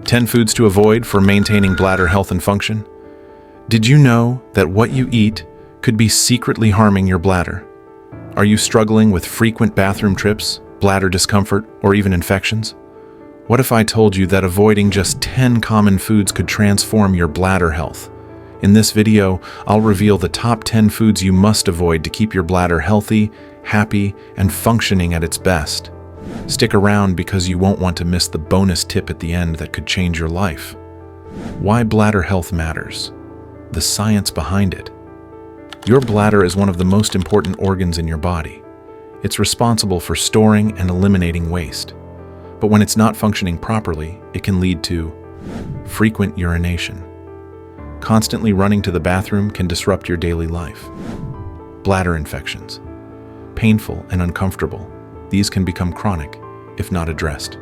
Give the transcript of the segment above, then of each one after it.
10 foods to avoid for maintaining bladder health and function. Did you know that what you eat could be secretly harming your bladder? Are you struggling with frequent bathroom trips, bladder discomfort, or even infections? What if I told you that avoiding just 10 common foods could transform your bladder health? In this video, I'll reveal the top 10 foods you must avoid to keep your bladder healthy, happy, and functioning at its best. Stick around because you won't want to miss the bonus tip at the end that could change your life. Why bladder health matters. The science behind it. Your bladder is one of the most important organs in your body. It's responsible for storing and eliminating waste. But when it's not functioning properly, it can lead to frequent urination. Constantly running to the bathroom can disrupt your daily life. Bladder infections. Painful and uncomfortable, these can become chronic if not addressed.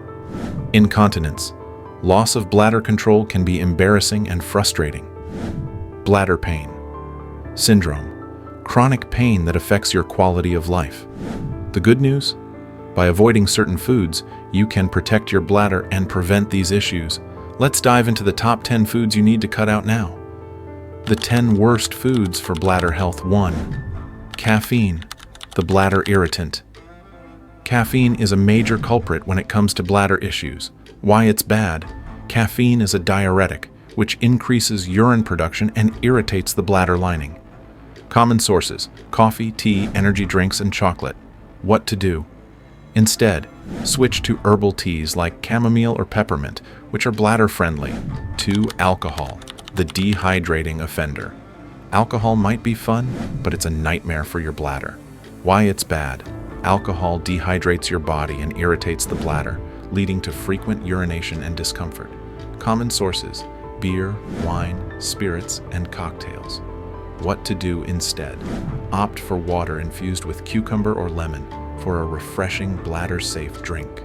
Incontinence. Loss of bladder control can be embarrassing and frustrating. Bladder pain. Syndrome. Chronic pain that affects your quality of life. The good news? By avoiding certain foods, you can protect your bladder and prevent these issues. Let's dive into the top 10 foods you need to cut out now. The 10 worst foods for bladder health. 1. Caffeine, the bladder irritant. Caffeine is a major culprit when it comes to bladder issues. Why it's bad? Caffeine is a diuretic, which increases urine production and irritates the bladder lining. Common sources: coffee, tea, energy drinks, and chocolate. What to do? Instead, switch to herbal teas like chamomile or peppermint, which are bladder-friendly. 2. Alcohol, the dehydrating offender. Alcohol might be fun, but it's a nightmare for your bladder. Why it's bad? Alcohol dehydrates your body and irritates the bladder, leading to frequent urination and discomfort. Common sources: beer, wine, spirits, and cocktails. What to do instead? Opt for water infused with cucumber or lemon for a refreshing bladder-safe drink.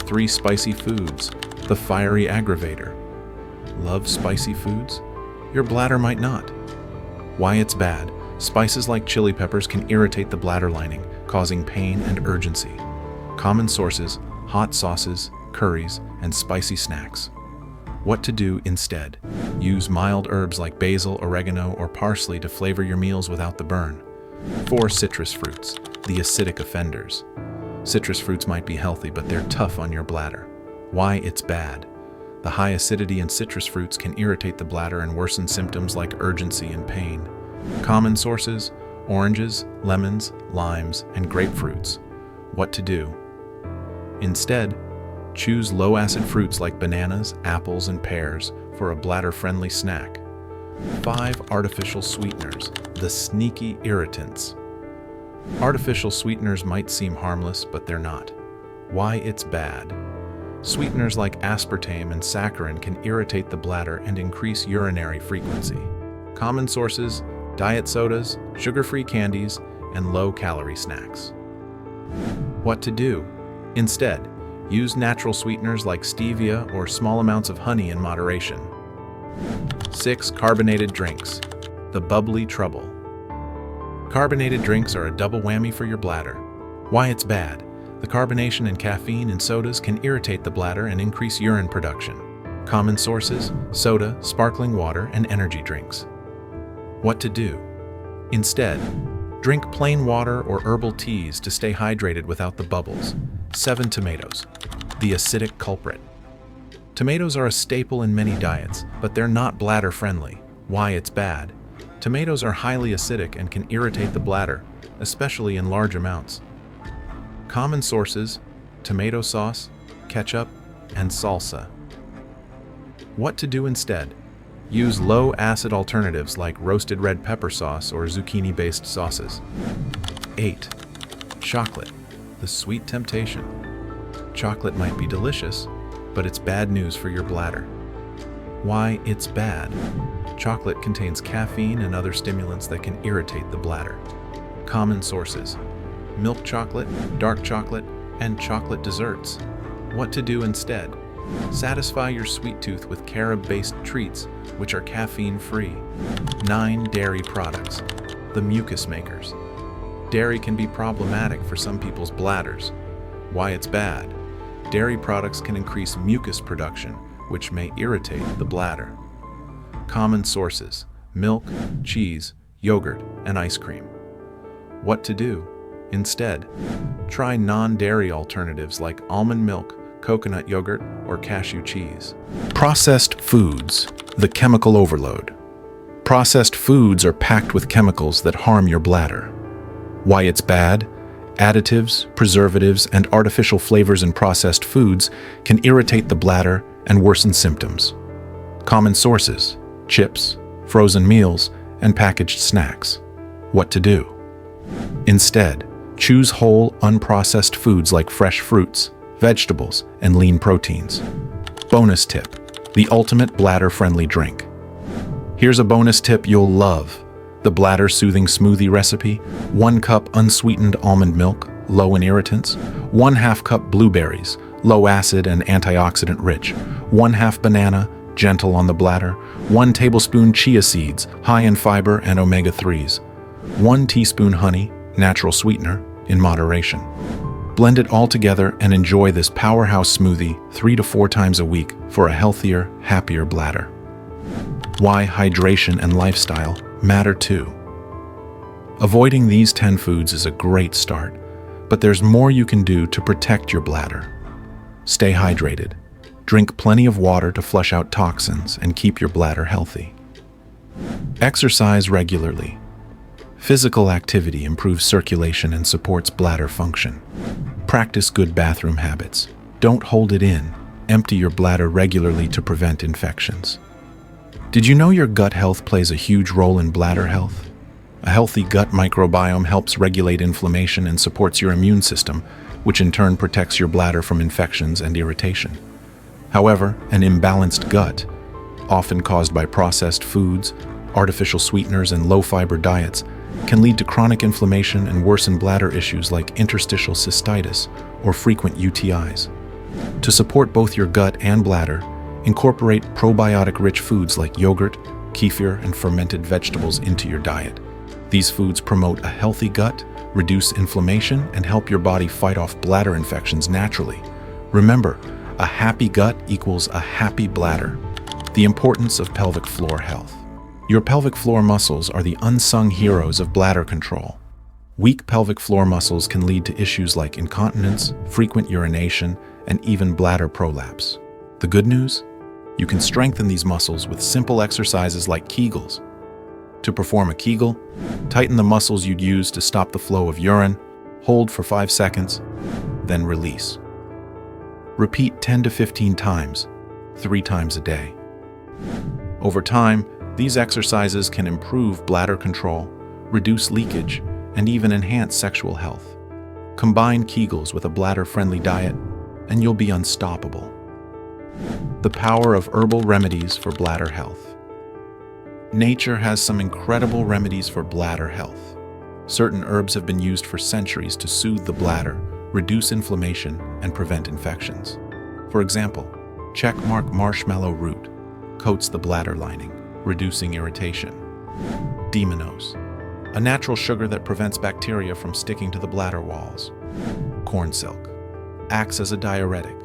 3. Spicy foods, the fiery aggravator. Love spicy foods? Your bladder might not. Why it's bad? Spices like chili peppers can irritate the bladder lining, causing pain and urgency. Common sources: hot sauces, curries, and spicy snacks. What to do instead? Use mild herbs like basil, oregano, or parsley to flavor your meals without the burn. 4. Citrus fruits, the acidic offenders. Citrus fruits might be healthy, but they're tough on your bladder. Why it's bad? The high acidity in citrus fruits can irritate the bladder and worsen symptoms like urgency and pain. Common sources: oranges, lemons, limes, and grapefruits. What to do? Instead, choose low-acid fruits like bananas, apples, and pears for a bladder-friendly snack. 5. Artificial sweeteners, the sneaky irritants. Artificial sweeteners might seem harmless, but they're not. Why it's bad? Sweeteners like aspartame and saccharin can irritate the bladder and increase urinary frequency. Common sources: diet sodas, sugar-free candies, and low-calorie snacks. What to do? Instead, use natural sweeteners like stevia or small amounts of honey in moderation. 6. Carbonated drinks, the bubbly trouble. Carbonated drinks are a double whammy for your bladder. Why it's bad? The carbonation and caffeine in sodas can irritate the bladder and increase urine production. Common sources: soda, sparkling water, and energy drinks. What to do? Instead, drink plain water or herbal teas to stay hydrated without the bubbles. 7. Tomatoes, the acidic culprit. Tomatoes are a staple in many diets, but they're not bladder-friendly. Why it's bad? Tomatoes are highly acidic and can irritate the bladder, especially in large amounts. Common sources: tomato sauce, ketchup, and salsa. What to do instead? Use low-acid alternatives like roasted red pepper sauce or zucchini-based sauces. 8. Chocolate, the sweet temptation. Chocolate might be delicious, but it's bad news for your bladder. Why it's bad? Chocolate contains caffeine and other stimulants that can irritate the bladder. Common sources: milk chocolate, dark chocolate, and chocolate desserts. What to do instead? Satisfy your sweet tooth with carob-based treats, which are caffeine-free. 9. Dairy products, the mucus makers. Dairy can be problematic for some people's bladders. Why it's bad? Dairy products can increase mucus production, which may irritate the bladder. Common sources: milk, cheese, yogurt, and ice cream. What to do? Instead, try non-dairy alternatives like almond milk, coconut yogurt, or cashew cheese. Processed foods, the chemical overload. Processed foods are packed with chemicals that harm your bladder. Why it's bad? Additives, preservatives, and artificial flavors in processed foods can irritate the bladder and worsen symptoms. Common sources: chips, frozen meals, and packaged snacks. What to do? Instead, choose whole, unprocessed foods like fresh fruits, vegetables, and lean proteins. Bonus tip: the ultimate bladder-friendly drink. Here's a bonus tip you'll love: the bladder-soothing smoothie recipe. 1 cup unsweetened almond milk, low in irritants. 1/2 cup blueberries, low acid and antioxidant rich. 1/2 banana, gentle on the bladder. 1 tablespoon chia seeds, high in fiber and omega-3s. 1 teaspoon honey, natural sweetener, in moderation. Blend it all together and enjoy this powerhouse smoothie 3 to 4 times a week for a healthier, happier bladder. Why hydration and lifestyle matter too. Avoiding these 10 foods is a great start, but there's more you can do to protect your bladder. Stay hydrated. Drink plenty of water to flush out toxins and keep your bladder healthy. Exercise regularly. Physical activity improves circulation and supports bladder function. Practice good bathroom habits. Don't hold it in. Empty your bladder regularly to prevent infections. Did you know your gut health plays a huge role in bladder health? A healthy gut microbiome helps regulate inflammation and supports your immune system, which in turn protects your bladder from infections and irritation. However, an imbalanced gut, often caused by processed foods, artificial sweeteners, and low-fiber diets, can lead to chronic inflammation and worsen bladder issues like interstitial cystitis or frequent UTIs. To support both your gut and bladder, incorporate probiotic-rich foods like yogurt, kefir, and fermented vegetables into your diet. These foods promote a healthy gut, reduce inflammation, and help your body fight off bladder infections naturally. Remember, a happy gut equals a happy bladder. The importance of pelvic floor health. Your pelvic floor muscles are the unsung heroes of bladder control. Weak pelvic floor muscles can lead to issues like incontinence, frequent urination, and even bladder prolapse. The good news? You can strengthen these muscles with simple exercises like Kegels. To perform a Kegel, tighten the muscles you'd use to stop the flow of urine, hold for 5 seconds, then release. Repeat 10 to 15 times, 3 times a day. Over time, these exercises can improve bladder control, reduce leakage, and even enhance sexual health. Combine Kegels with a bladder-friendly diet, and you'll be unstoppable. The power of herbal remedies for bladder health. Nature has some incredible remedies for bladder health. Certain herbs have been used for centuries to soothe the bladder, reduce inflammation, and prevent infections. For example, checkmark marshmallow root coats the bladder lining, reducing irritation. Demonose, a natural sugar that prevents bacteria from sticking to the bladder walls. Corn silk acts as a diuretic,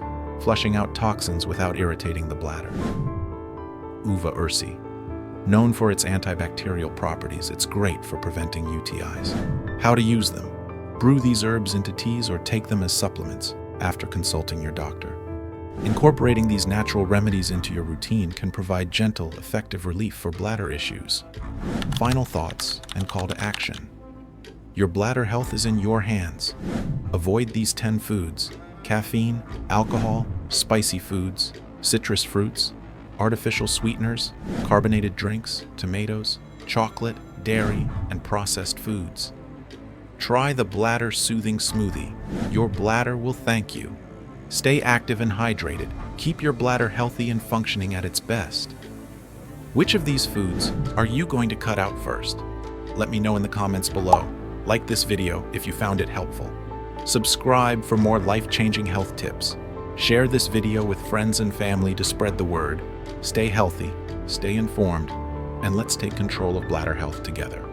flushing out toxins without irritating the bladder. Uva ursi, known for its antibacterial properties, it's great for preventing UTIs. How to use them? Brew these herbs into teas or take them as supplements after consulting your doctor. Incorporating these natural remedies into your routine can provide gentle, effective relief for bladder issues. Final thoughts and call to action. Your bladder health is in your hands. Avoid these 10 foods: caffeine, alcohol, spicy foods, citrus fruits, artificial sweeteners, carbonated drinks, tomatoes, chocolate, dairy, and processed foods. Try the bladder-soothing smoothie. Your bladder will thank you. Stay active and hydrated. Keep your bladder healthy and functioning at its best. Which of these foods are you going to cut out first? Let me know in the comments below. Like this video if you found it helpful. Subscribe for more life-changing health tips. Share this video with friends and family to spread the word. Stay healthy, stay informed, and let's take control of bladder health together.